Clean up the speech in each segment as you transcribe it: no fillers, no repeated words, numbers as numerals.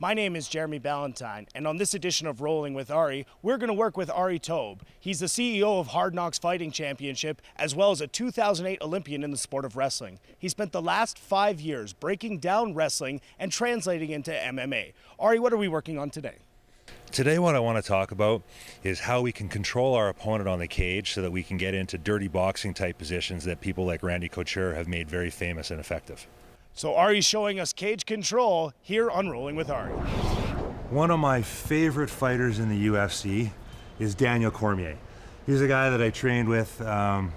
My name is Jeremy Ballantyne, and on this edition of Rolling with ARI, we're going to work with ARI Tobe. He's the CEO of Hard Knocks Fighting Championship, as well as a 2008 Olympian in the sport of wrestling. He spent the last 5 years breaking down wrestling and translating into MMA. ARI, what are we working on today? Today what I want to talk about is how we can control our opponent on the cage so that we can get into dirty boxing type positions that people like Randy Couture have made very famous and effective. So ARI's showing us cage control here on Rolling with ARI. One of my favorite fighters in the UFC is Daniel Cormier. He's a guy that I trained with.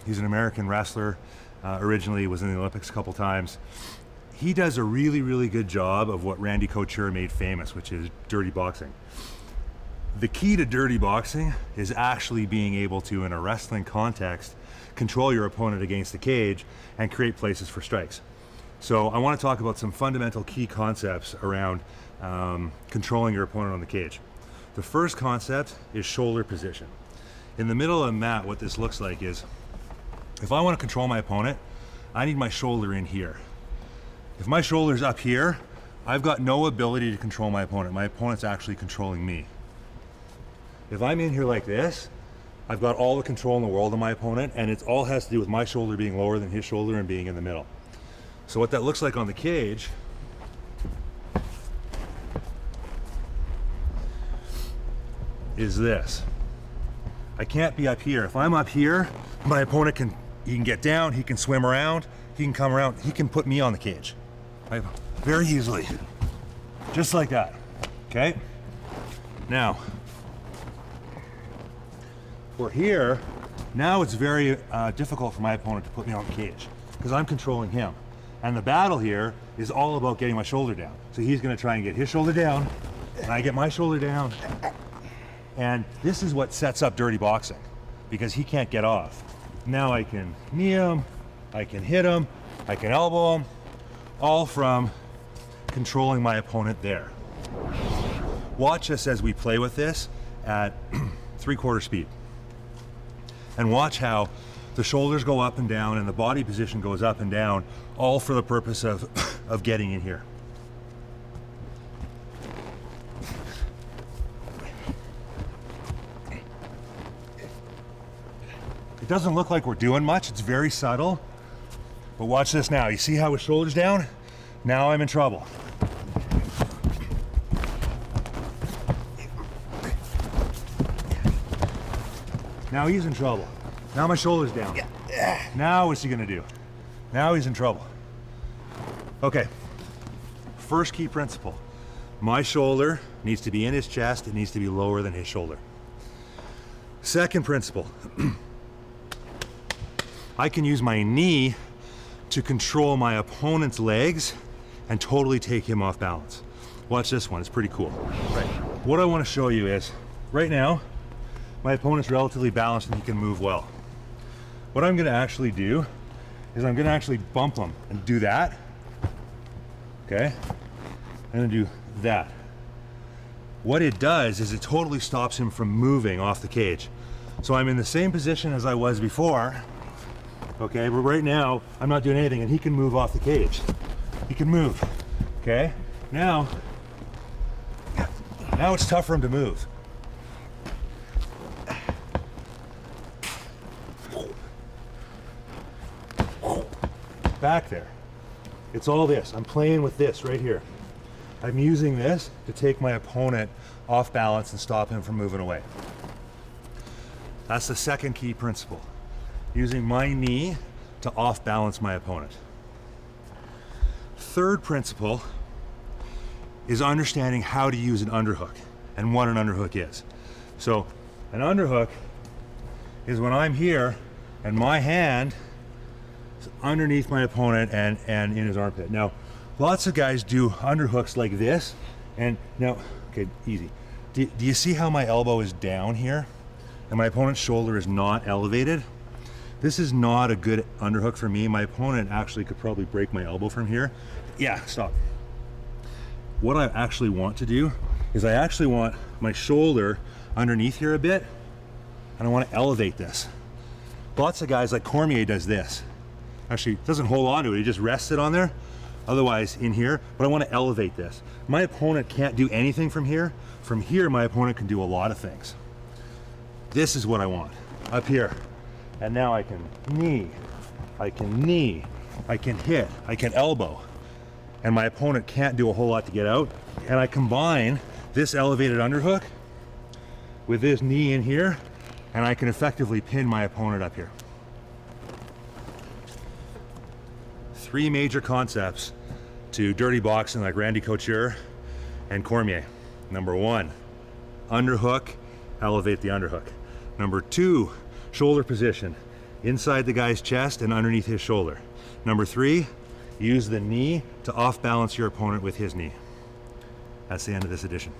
He's an American wrestler. Originally was in the Olympics a couple times. He does a really good job of what Randy Couture made famous, which is dirty boxing. The key to dirty boxing is actually being able to, in a wrestling context, control your opponent against the cage and create places for strikes. So I want to talk about some fundamental key concepts around controlling your opponent on the cage. The first concept is shoulder position. In the middle of the mat, what this looks like is, if I want to control my opponent, I need my shoulder in here. If my shoulder's up here, I've got no ability to control my opponent. My opponent's actually controlling me. If I'm in here like this, I've got all the control in the world of my opponent, and it all has to do with my shoulder being lower than his shoulder and being in the middle. So what that looks like on the cage is this. I can't be up here. If I'm up here, my opponent can get down, he can swim around, he can come around, he can put me on the cage. Right? Very easily. Just like that. Okay? Now, we're here. Now it's very difficult for my opponent to put me on the cage because I'm controlling him. And the battle here is all about getting my shoulder down. So he's gonna try and get his shoulder down, and I get my shoulder down. And this is what sets up dirty boxing, because he can't get off. Now I can knee him, I can hit him, I can elbow him, all from controlling my opponent there. Watch us as we play with this at 3/4 speed. And watch how the shoulders go up and down and the body position goes up and down, all for the purpose of getting in here. It doesn't look like we're doing much, it's very subtle, but watch this now. You see how his shoulder's down? Now I'm in trouble. Now he's in trouble. Now my shoulder's down. Now what's he gonna do? Now he's in trouble. Okay, first key principle. My shoulder needs to be in his chest, it needs to be lower than his shoulder. Second principle, I can use my knee to control my opponent's legs and totally take him off balance. Watch this one, it's pretty cool. Right. What I wanna show you is, right now, my opponent's relatively balanced and he can move well. What I'm gonna actually do is I'm gonna actually bump him and do that. Okay? I'm gonna do that. What it does is it totally stops him from moving off the cage. So I'm in the same position as I was before, okay? But right now, I'm not doing anything and he can move off the cage. He can move, okay? Now it's tough for him to move. Back there. It's all this. I'm playing with this right here. I'm using this to take my opponent off balance and stop him from moving away. That's the second key principle. Using my knee to off balance my opponent. Third principle is understanding how to use an underhook and what an underhook is. So an underhook is when I'm here and my hand underneath my opponent and in his armpit. Now, lots of guys do underhooks like this, and now, okay, easy. Do you see how my elbow is down here and my opponent's shoulder is not elevated? This is not a good underhook for me. My opponent actually could probably break my elbow from here. Yeah, stop. What I actually want to do is I actually want my shoulder underneath here a bit, and I want to elevate this. Lots of guys like Cormier does this. Actually, doesn't hold on to it, he just rests it on there. Otherwise in here, but I want to elevate this. My opponent can't do anything from here. From here, my opponent can do a lot of things. This is what I want, up here. And now I can knee, I can hit, I can elbow. And my opponent can't do a whole lot to get out. And I combine this elevated underhook with this knee in here, and I can effectively pin my opponent up here. Three major concepts to dirty boxing like Randy Couture and Cormier. Number one, underhook, elevate the underhook. Number two, shoulder position, inside the guy's chest and underneath his shoulder. Number three, use the knee to off balance your opponent with his knee. That's the end of this edition.